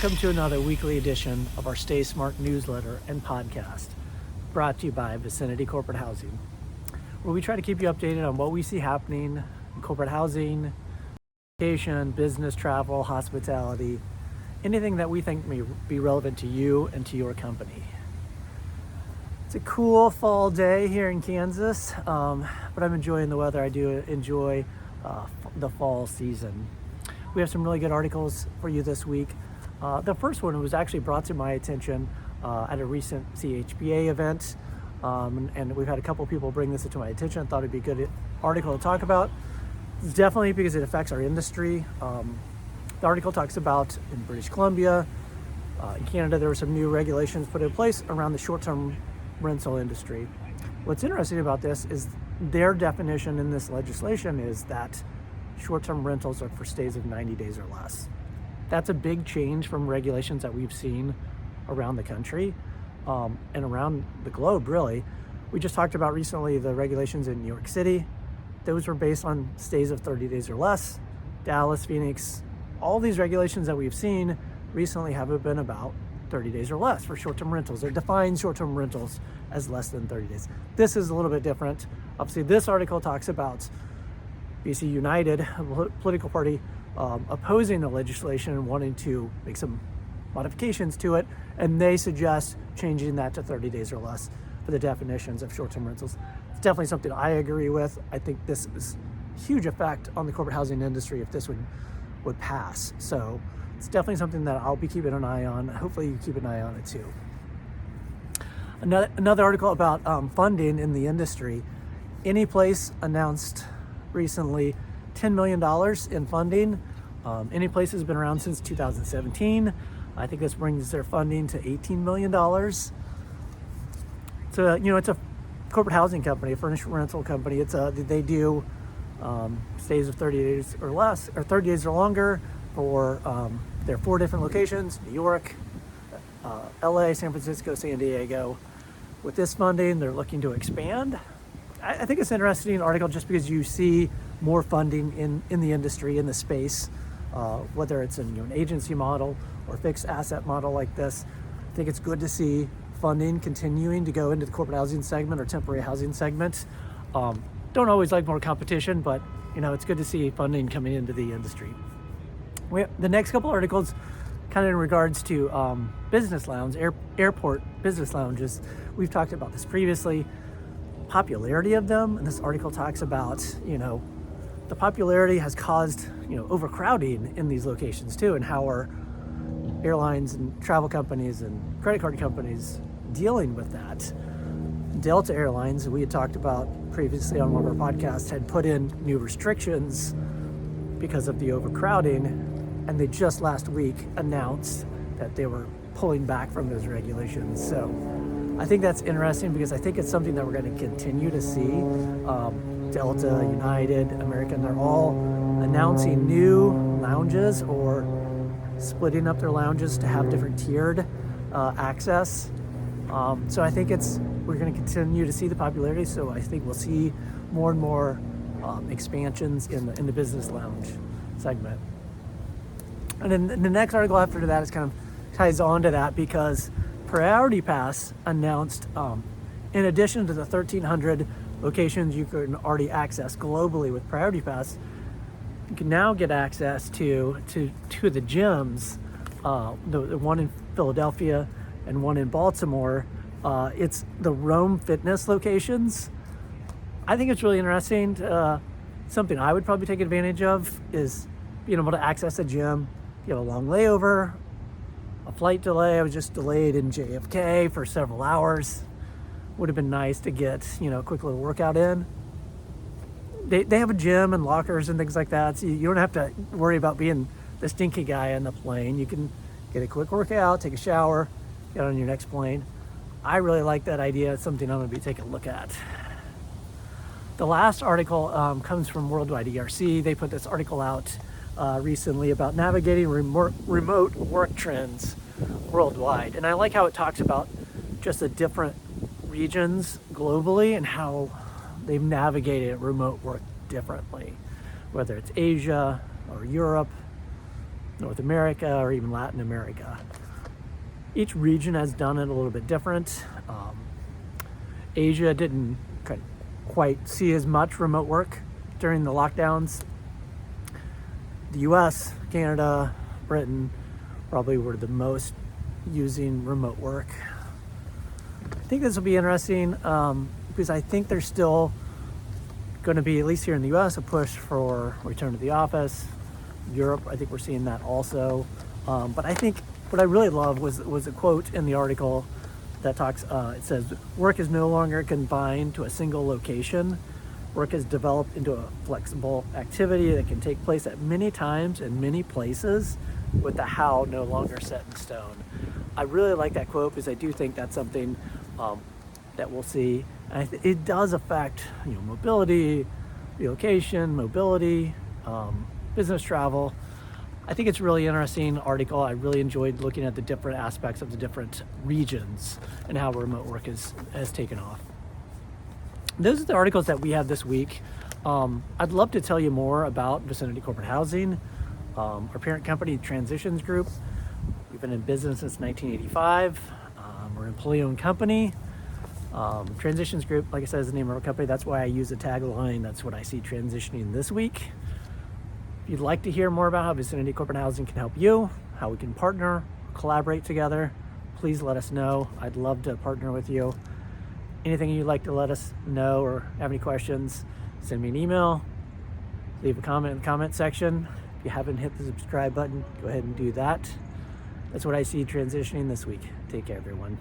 Welcome to another weekly edition of our StaySmart newsletter and podcast, brought to you by Viciniti Corporate Housing, where we try to keep you updated on what we see happening in corporate housing, education, business, travel, hospitality, anything that we think may be relevant to you and to your company. It's a cool fall day here in Kansas, but I'm enjoying the weather. I do enjoy the fall season. We have some really good articles for you this week. The first one was actually brought to my attention at a recent CHBA event, and we've had a couple people bring this to my attention. I thought it'd be a good article to talk about. It's definitely because it affects our industry. The article talks about in British Columbia, in Canada, there were some new regulations put in place around the short-term rental industry. What's interesting about this is their definition in this legislation is that short-term rentals are for stays of 90 days or less. That's a big change from regulations that we've seen around the country and around the globe, really. We just talked about recently the regulations in New York City. Those were based on stays of 30 days or less. Dallas, Phoenix, all these regulations that we've seen recently have been about 30 days or less for short-term rentals. They define short-term rentals as less than 30 days. This is a little bit different. Obviously, this article talks about BC United, a political party, opposing the legislation and wanting to make some modifications to it, and they suggest changing that to 30 days or less for the definitions of short-term rentals. It's definitely something I agree with. I think this is a huge effect on the corporate housing industry if this would pass. So it's definitely something that I'll be keeping an eye on. Hopefully you keep an eye on it too. Another article about funding in the industry. Anyplace announced recently $10 million in funding. Anyplace has been around since 2017. I think this brings their funding to $18 million. So, it's a corporate housing company, a furnished rental company. They do stays of 30 days or less, or 30 days or longer for their 4 different locations: New York, LA, San Francisco, San Diego. With this funding, they're looking to expand. I think it's an interesting article just because you see more funding in the industry, in the space, whether it's an agency model or fixed asset model like this. I think it's good to see funding continuing to go into the corporate housing segment or temporary housing segment. Don't always like more competition, but it's good to see funding coming into the industry. The next couple articles kind of in regards to business lounge, airport business lounges. We've talked about this previously. Popularity of them, and this article talks about the popularity has caused overcrowding in these locations too, and how are airlines and travel companies and credit card companies dealing with that. Delta Airlines, we had talked about previously on one of our podcasts, had put in new restrictions because of the overcrowding, and they just last week announced that they were pulling back from those regulations. So I think that's interesting because I think it's something that we're going to continue to see. Delta, United, American, they're all announcing new lounges or splitting up their lounges to have different tiered access. So I think we're going to continue to see the popularity. So I think we'll see more and more expansions in the business lounge segment. And then the next article after that is kind of ties on to that because Priority Pass announced, in addition to the 1,300 locations you can already access globally with Priority Pass, you can now get access to the gyms, the one in Philadelphia and one in Baltimore. It's the Roam Fitness locations. I think it's really interesting. Something I would probably take advantage of is being able to access a gym. You have a long layover, a flight delay. I was just delayed in JFK for several hours. Would have been nice to get, a quick little workout in. They have a gym and lockers and things like that, so you don't have to worry about being the stinky guy on the plane. You can get a quick workout, take a shower, get on your next plane. I really like that idea. It's something I'm going to be taking a look at. The last article comes from Worldwide ERC. They put this article out recently about navigating remote work trends worldwide. And I like how it talks about just the different regions globally and how they've navigated remote work differently, whether it's Asia or Europe North America or even Latin America. Each region has done it a little bit different. Asia didn't quite see as much remote work during the lockdowns. The US, Canada, Britain probably were the most using remote work. I think this will be interesting because I think there's still going to be, at least here in the US, a push for return to the office. Europe, I think we're seeing that also. But I think what I really love was a quote in the article that talks, it says, work is no longer confined to a single location. Work is developed into a flexible activity that can take place at many times in many places, with the how no longer set in stone. I really like that quote because I do think that's something that we'll see. And it does affect, mobility, relocation, mobility, business travel. I think it's a really interesting article. I really enjoyed looking at the different aspects of the different regions and how remote work has taken off. Those are the articles that we have this week. I'd love to tell you more about Viciniti Corporate Housing, our parent company, Transitions Group. We've been in business since 1985. We're an employee-owned company. Transitions Group, like I said, is the name of our company. That's why I use the tagline. That's what I see transitioning this week. If you'd like to hear more about how Viciniti Corporate Housing can help you, how we can partner, collaborate together, please let us know. I'd love to partner with you. Anything you'd like to let us know or have any questions, send me an email, leave a comment in the comment section. If you haven't hit the subscribe button, go ahead and do that. That's what I see transitioning this week. Take care, everyone.